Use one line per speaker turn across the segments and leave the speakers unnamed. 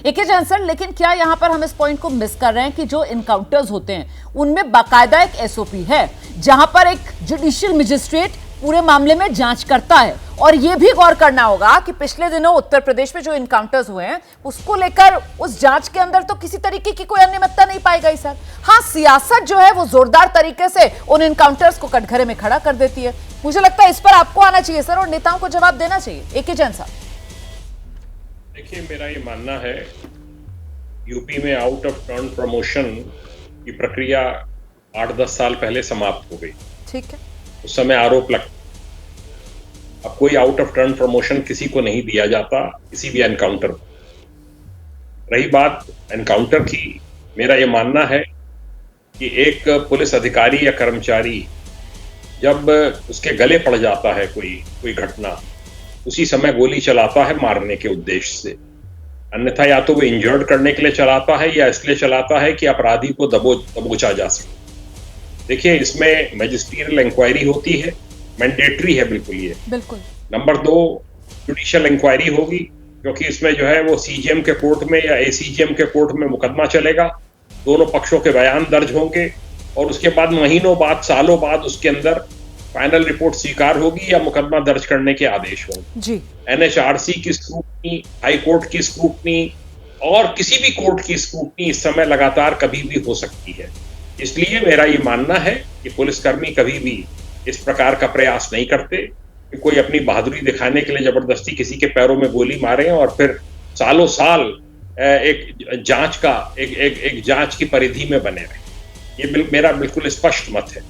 एके Jain sir, लेकिन क्या यहां पर हम इस पॉइंट को मिस कर रहे हैं कि जो इनकाउंटर्स होते हैं उनमें बाकायदा एक एसओपी है जहां पर एक जुडिशियल मजिस्ट्रेट पूरे मामले में जांच करता है। और यह भी गौर करना होगा कि पिछले दिनों उत्तर प्रदेश में जो इनकाउंटर्स हुए हैं उसको लेकर उस जांच के अंदर तो किसी तरीके की कोई अनियमितता नहीं पाई गई सर। हाँ, सियासत जो है वो जोरदार तरीके से उन इनकाउंटर्स को कटघरे में खड़ा कर देती है। मुझे लगता है इस पर आपको आना चाहिए सर और नेताओं को जवाब देना चाहिए। एके जैन साहब,
देखिए, मेरा ये मानना है यूपी में आउट ऑफ टर्न प्रमोशन की प्रक्रिया 8-10 साल पहले समाप्त हो गई।
ठीक है,
उस समय आरोप लग, अब कोई आउट ऑफ टर्न प्रमोशन किसी को नहीं दिया जाता किसी भी एनकाउंटर को। रही बात एनकाउंटर की, मेरा यह मानना है कि एक पुलिस अधिकारी या कर्मचारी जब उसके गले पड़ जाता है कोई घटना, उसी समय गोली चलाता है मारने के उद्देश्य से, अन्यथा या तो वो इंजर्ड करने के लिए चलाता है या इसलिए चलाता है कि अपराधी को दबोचा जा सके। देखिए, इसमें मैजिस्ट्रियल इंक्वायरी होती है, मैंडेटरी है बिल्कुल ये।
बिल्कुल।
नंबर 2, जुडिशियल इंक्वायरी होगी, क्योंकि इसमें जो है वो सीजीएम के कोर्ट में या एसीजीएम के कोर्ट में मुकदमा चलेगा, दोनों पक्षों के बयान दर्ज होंगे और उसके बाद महीनों बाद, सालों बाद उसके अंदर फाइनल रिपोर्ट स्वीकार होगी या मुकदमा दर्ज करने के आदेश होंगे जी। एनएचआरसी की स्क्रूटनी, हाई कोर्ट की स्क्रूटनी और किसी भी कोर्ट की स्क्रूटनी इस समय लगातार कभी भी हो सकती है। इसलिए मेरा ये मानना है कि पुलिसकर्मी कभी भी इस प्रकार का प्रयास नहीं करते कि कोई अपनी बहादुरी दिखाने के लिए जबरदस्ती किसी के पैरों में गोली मारे और फिर सालों साल एक जांच की परिधि में बने रहे। ये मेरा बिल्कुल स्पष्ट मत है।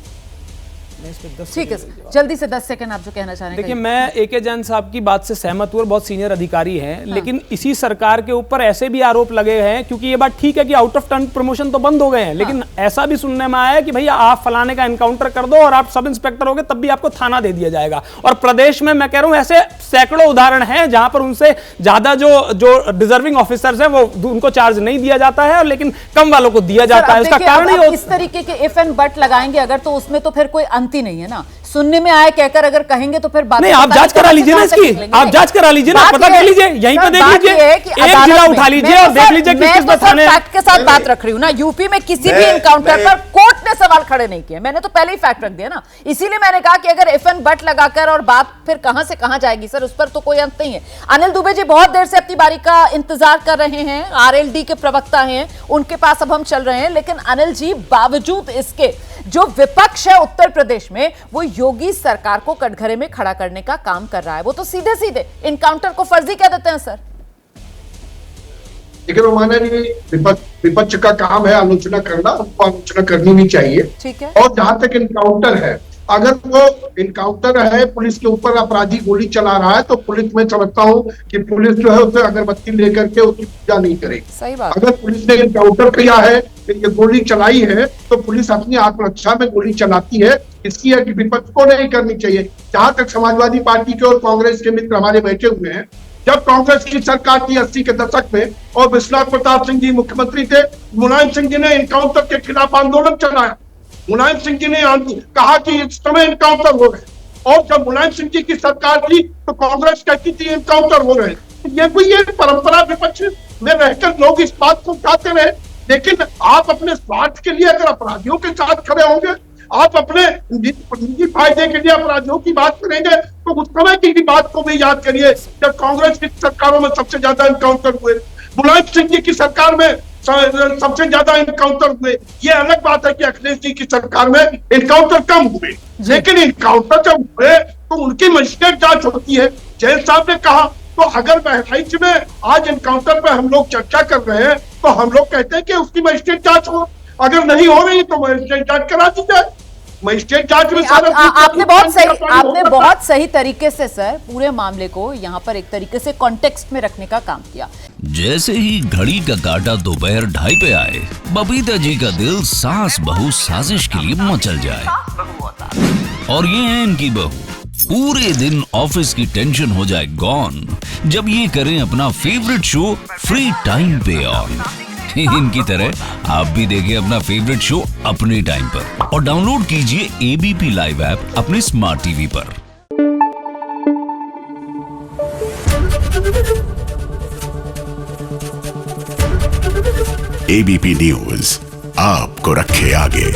ठीक है, जल्दी से 10 सेकंड आप जो कहना चाह रहे हैं।
देखिए, मैं एके जैन साहब की बात से सहमत हूं और बहुत सीनियर अधिकारी हैं। हाँ। लेकिन इसी सरकार के ऊपर ऐसे भी आरोप लगे हैं, क्योंकि ये बात ठीक है कि आउट ऑफ टर्न प्रमोशन तो बंद हो गए हैं, लेकिन ऐसा भी सुनने में आया है कि भैया आप फलाने का एनकाउंटर कर दो और आप सब इंस्पेक्टर हो गए तब भी आपको थाना दे दिया जाएगा। और प्रदेश में मैं कह रहा हूं ऐसे सैकड़ों उदाहरण हैं जहां पर उनसे ज्यादा जो डिजर्विंग ऑफिसर्स है वो उनको चार्ज नहीं दिया जाता है, लेकिन कम वालों को दिया जाता है। इसका कारण
इस तरीके के इफ एंड बट लगाएंगे अगर, तो उसमें तो फिर कोई अंत ही नहीं है ना। सुनने में आए कहकर अगर कहेंगे तो फिर बात
नहीं, आप जांच करा लीजिए ना इसकी, आप जांच करा लीजिए ना, पता कर लीजिए, यहीं पे देख लीजिए, एक जिला उठा लीजिए और देख लीजिए किस थाने।
फैक्ट के साथ बात रख रही हूँ ना, यूपी में किसी भी इनकाउंटर पर कोर्ट ने सवाल खड़े नहीं किए। मैंने तो पहले ही फैक्ट रख दिया ना, इसीलिए मैंने कहा कि अगर इफ एंड बट लगाकर और बात फिर कहां से कहां जाएगी सर, उस पर तो कोई अंत नहीं है। अनिल दुबे जी बहुत देर से अपनी बारी का इंतजार कर रहे हैं, आरएलडी के प्रवक्ता हैं, उनके पास अब हम चल रहे हैं। लेकिन अनिल जी, बावजूद इसके जो विपक्ष है उत्तर प्रदेश में वो योगी सरकार को कटघरे में खड़ा करने का काम कर रहा है, वो तो सीधे सीधे इनकाउंटर को फर्जी कह देते हैं सर।
लेकिन वो माना नहीं, विपक्ष का काम है आलोचना करना, उनको आलोचना करनी भी चाहिए।
ठीक है।
और जहां तक इनकाउंटर है, अगर वो इनकाउंटर है, पुलिस के ऊपर अपराधी गोली चला रहा है, तो पुलिस में समझता हूँ कि पुलिस जो है उसे अगरबत्ती लेकर के उसकी पूजा नहीं करेगी।
सही बात।
अगर पुलिस ने इनकाउंटर किया है, ये गोली चलाई है, तो पुलिस अपनी आत्मरक्षा में गोली चलाती है। इसकी विपक्ष को नहीं करनी चाहिए। जहां तक समाजवादी पार्टी के और कांग्रेस के मित्र हमारे बैठे हुए हैं, जब कांग्रेस की सरकार थी 80 के दशक में और विश्वनाथ प्रताप सिंह जी मुख्यमंत्री थे, मुलायम सिंह जी ने इनकाउंटर के खिलाफ आंदोलन चलाया। मुलायम सिंह जी ने कहा कि इस समय इनकाउंटर हो रहे, और जब मुलायम सिंह जी की सरकार थी तो कांग्रेस कहती थी इनकाउंटर हो रहे। ये कोई ये परंपरा विपक्ष में रहकर लोग इस बात को उठाते रहे। लेकिन आप अपने स्वार्थ के लिए अगर अपराधियों के साथ खड़े होंगे, आप अपने निजी फायदे के लिए अपराधियों की बात करेंगे, तो उस समय की बात को भी याद करिए जब कांग्रेस की सरकारों में सबसे ज्यादा इनकाउंटर हुए, मुलायम सिंह जी की सरकार में सबसे ज्यादा इनकाउंटर हुए। ये अलग बात है कि अखिलेश जी की सरकार में इनकाउंटर कम हुए, लेकिन इनकाउंटर जब हुए तो उनकी मजिस्ट्रेट जांच होती है। जैन साहब ने कहा, तो अगर बहराइच में आज इनकाउंटर पर हम लोग चर्चा कर रहे हैं तो हम लोग कहते हैं कि उसकी मजिस्ट्रेट जांच हो, अगर नहीं हो रही तो मजिस्ट्रेट जांच करा दी जाए। मजिस्ट्रेट जांच में
आपने बहुत सही तरीके से सर पूरे मामले को यहाँ पर एक तरीके से कॉन्टेक्स्ट में रखने का काम किया।
जैसे ही घड़ी का काटा दोपहर 2:30 पे आए, बबीता जी का दिल सास बहू साजिश के लिए मचल जाए। और ये है इनकी बहू, पूरे दिन ऑफिस की टेंशन हो जाए गॉन जब ये करें अपना फेवरेट शो फ्री टाइम पे ऑन। इनकी तरह आप भी देखिए अपना फेवरेट शो अपने टाइम पर और डाउनलोड कीजिए एबीपी लाइव ऐप अपने स्मार्ट टीवी पर।
एबीपी न्यूज आपको रखे आगे।